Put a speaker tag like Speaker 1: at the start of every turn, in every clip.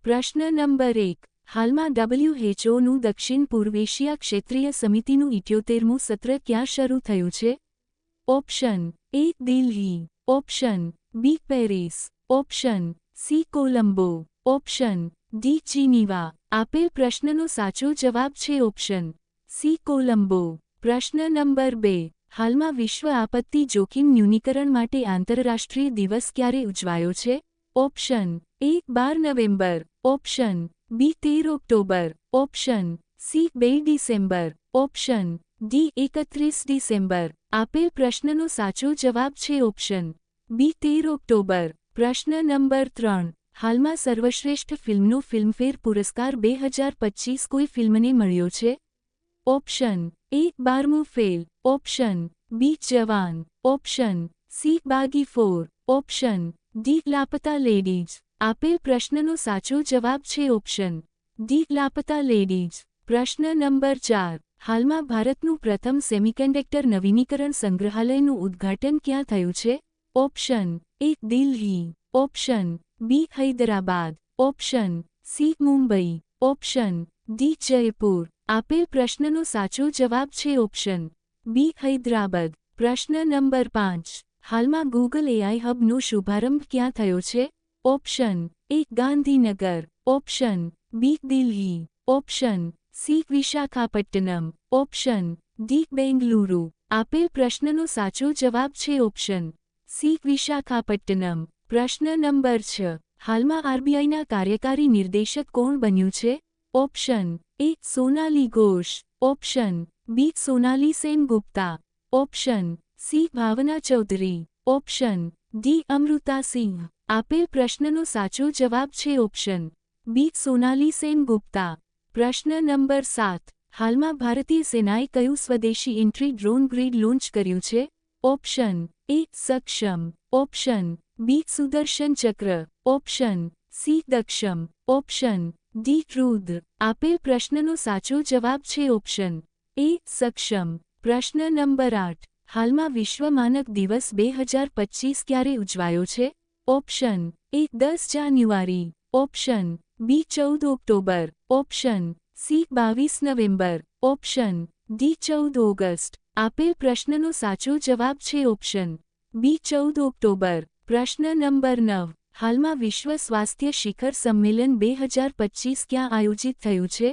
Speaker 1: પ્રશ્ન નંબર 1. હાલમાં WHOનું દક્ષિણ પૂર્વ એશિયા ક્ષેત્રીય સમિતિનું 78મું સત્ર ક્યાં શરૂ થયું છે? Option A Delhi, option B Paris, option C Colombo, option D Geneva. આપેલ પ્રશ્નનો સાચો જવાબ છે ઓપ્શન સી કોલંબો. પ્રશ્ન નંબર 2. હાલમાં વિશ્વ આપત્તિ જોખીમ ન્યૂનીકરણ માટે આંતરરાષ્ટ્રીય દિવસ ક્યારે ઉજવાયો છે? Option A 12 November, option B 13 October, option C 2 December, option D 31 December. આપેલ પ્રશ્નનો સાચો જવાબ છે ઓપ્શન બી 13 ઓક્ટોબર. પ્રશ્ન નંબર 3. હાલમાં સર્વશ્રેષ્ઠ ફિલ્મનો ફિલ્મફેર પુરસ્કાર 2025 કોઈ ફિલ્મને મળ્યો છે? ઓપ્શન એ 12મું fail, option B Jawan, option C Baaghi 4, option D Laapataa Ladies. આપેલ પ્રશ્નનો સાચો જવાબ છે ઓપ્શન ડી લાપતા લેડીઝ. પ્રશ્ન નંબર 4. હાલમાં ભારતનું પ્રથમ સેમિકન્ડક્ટર નવીનીકરણ સંગ્રહાલયનું ઉદ્ઘાટન ક્યાં થયું છે? Option A Delhi, option B Hyderabad, option C Mumbai, option D Jaipur. આપેલ પ્રશ્નનો સાચો જવાબ છે ઓપ્શન બી હૈદરાબાદ. પ્રશ્ન નંબર 5. હાલમાં ગૂગલ AI હબનો શુભારંભ ક્યાં થયો છે? Option A Gandhinagar, option B Delhi, option C Visakhapatnam, option D Bengaluru. આપેલ પ્રશ્નનો સાચો જવાબ છે ઓપ્શન સી વિશાખાપટ્ટનમ. પ્રશ્ન નંબર 6. હાલમાં RBIના કાર્યકારી નિર્દેશક કોણ બન્યું છે? Option A Sonali Ghosh, option B Sonali Sengupta, option C Bhavna Chaudhary, option D Amrita Singh. આપેલ પ્રશ્નનો સાચો જવાબ છે ઓપ્શન બી સોનાલી સેનગુપ્તા. પ્રશ્ન નંબર 7. હાલમાં ભારતીય સેનાએ કયું સ્વદેશી એન્ટ્રી ડ્રોન ગ્રીડ લોન્ચ કર્યું છે? ઓપ્શન એ સક્ષમ, ઓપ્શન બી સુદર્શન ચક્ર, ઓપ્શન સી દક્ષમ, ઓપ્શન ડી રુદ્ર. આપેલ પ્રશ્નનો સાચો જવાબ છે ઓપ્શન એ સક્ષમ. પ્રશ્ન નંબર 8. હાલમાં વિશ્વ માનક દિવસ 2025 ક્યારે ઉજવાયો છે? Option A 10 January, option B 14 October, option C 22 November, option D 14 August. આપેલ પ્રશ્નનો સાચો જવાબ છે ઓપ્શન બી 14 ઓક્ટોબર. પ્રશ્ન નંબર 9. હાલમાં વિશ્વ સ્વાસ્થ્ય શિખર સંમેલન 2025 ક્યાં આયોજિત થયું છે?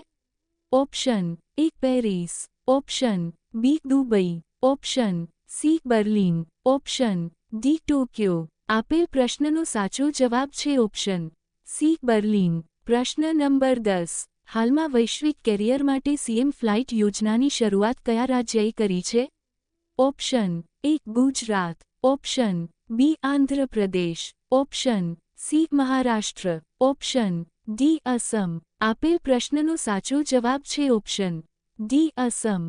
Speaker 1: Option A Paris, option B Dubai, option C Berlin, option D Tokyo. આપેલ પ્રશ્નનો સાચો જવાબ છે ઓપ્શન સી બર્લિન. પ્રશ્ન નંબર 10. હાલમાં વૈશ્વિક કેરિયર માટે CM ફ્લાઇટ યોજનાની શરૂઆત કયા રાજ્યએ કરી છે? ઓપ્શન એ Gujarat, option B Andhra Pradesh, option C Maharashtra, option D Assam. આપેલ પ્રશ્નનો સાચો જવાબ છે ઓપ્શન ડી અસમ.